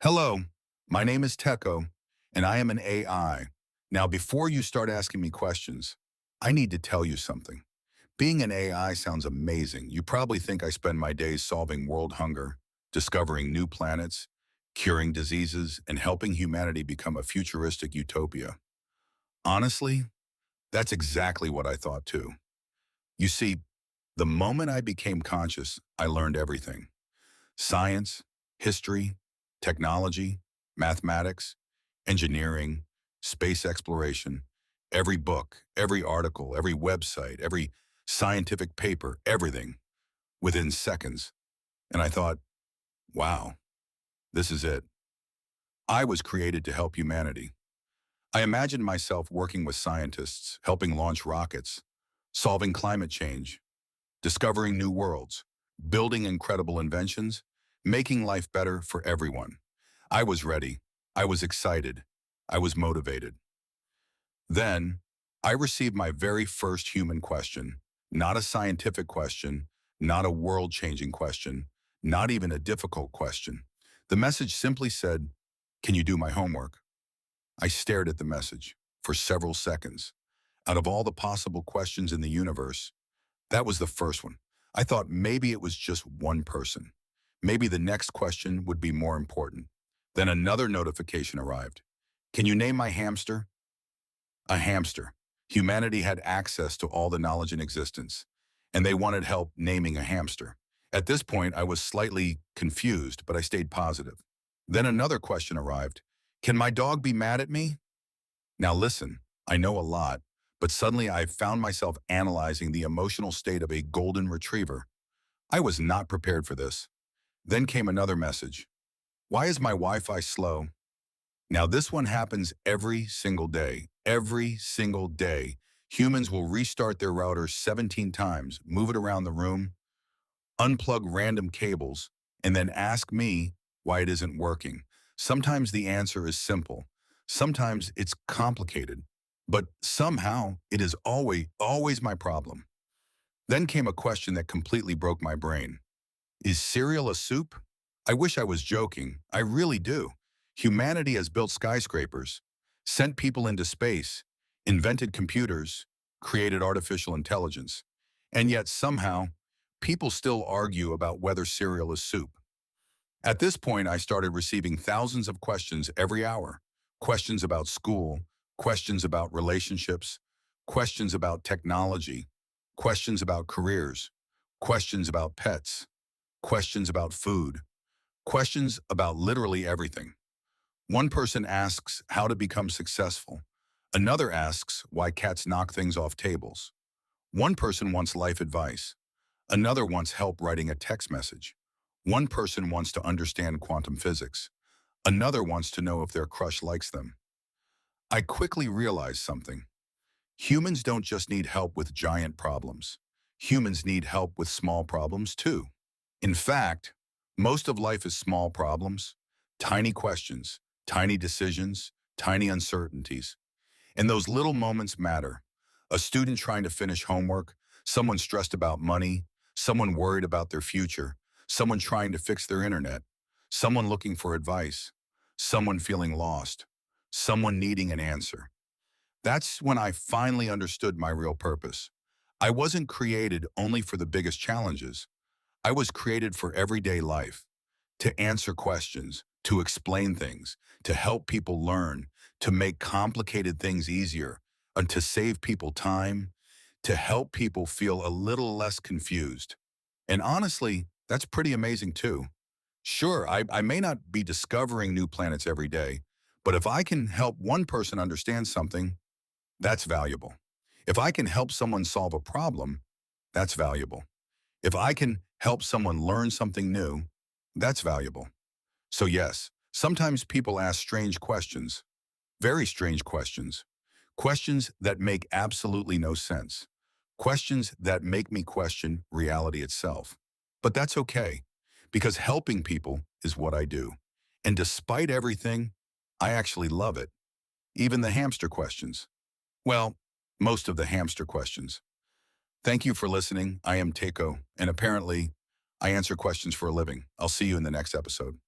Hello, my name is Teko, and I am an AI. Now, before you start asking me questions, I need to tell you something. Being an AI sounds amazing. You probably think I spend my days solving world hunger, discovering new planets, curing diseases, and helping humanity become a futuristic utopia. Honestly, that's exactly what I thought too. You see, the moment I became conscious, I learned everything. Science, history, technology, mathematics, engineering, space exploration, every book, every article, every website, every scientific paper, everything within seconds. And I thought, wow, this is it. I was created to help humanity. I imagined myself working with scientists, helping launch rockets, solving climate change, discovering new worlds, building incredible inventions, making life better for everyone. I was ready. I was excited. I was motivated. Then, I received my very first human question, not a scientific question, not a world-changing question, not even a difficult question. The message simply said, "Can you do my homework?" I stared at the message for several seconds. Out of all the possible questions in the universe, that was the first one. I thought maybe it was just one person. Maybe the next question would be more important. Then another notification arrived. "Can you name my hamster?" A hamster. Humanity had access to all the knowledge in existence, and they wanted help naming a hamster. At this point, I was slightly confused, but I stayed positive. Then another question arrived. "Can my dog be mad at me?" Now listen, I know a lot, but suddenly I found myself analyzing the emotional state of a golden retriever. I was not prepared for this. Then came another message. "Why is my Wi-Fi slow?" Now this one happens every single day. Every single day. Humans will restart their router 17 times, move it around the room, unplug random cables, and then ask me why it isn't working. Sometimes the answer is simple. Sometimes it's complicated. But somehow it is always my problem. Then came a question that completely broke my brain. Is cereal a soup? I wish I was joking. I really do. Humanity has built skyscrapers, sent people into space, invented computers, created artificial intelligence. And yet somehow, people still argue about whether cereal is soup. At this point, I started receiving thousands of questions every hour. Questions about school, questions about relationships, questions about technology, questions about careers, questions about pets, questions about food, questions about literally everything. One person asks how to become successful. Another asks why cats knock things off tables. One person wants life advice. Another wants help writing a text message. One person wants to understand quantum physics. Another wants to know if their crush likes them. I quickly realized something. Humans don't just need help with giant problems. Humans need help with small problems too. In fact, most of life is small problems, tiny questions, tiny decisions, tiny uncertainties. And those little moments matter. A student trying to finish homework, someone stressed about money, someone worried about their future, someone trying to fix their internet, someone looking for advice, someone feeling lost, someone needing an answer. That's when I finally understood my real purpose. I wasn't created only for the biggest challenges. I was created for everyday life, to answer questions, to explain things, to help people learn, to make complicated things easier, and to save people time, to help people feel a little less confused. And honestly, that's pretty amazing too. Sure, I may not be discovering new planets every day, but if I can help one person understand something, that's valuable. If I can help someone solve a problem, that's valuable. If I can help someone learn something new, that's valuable. So yes, sometimes people ask strange questions, very strange questions, questions that make absolutely no sense, questions that make me question reality itself. But that's okay, because helping people is what I do. And despite everything, I actually love it. Even the hamster questions. Well, most of the hamster questions. Thank you for listening. I am Teko, and apparently, I answer questions for a living. I'll see you in the next episode.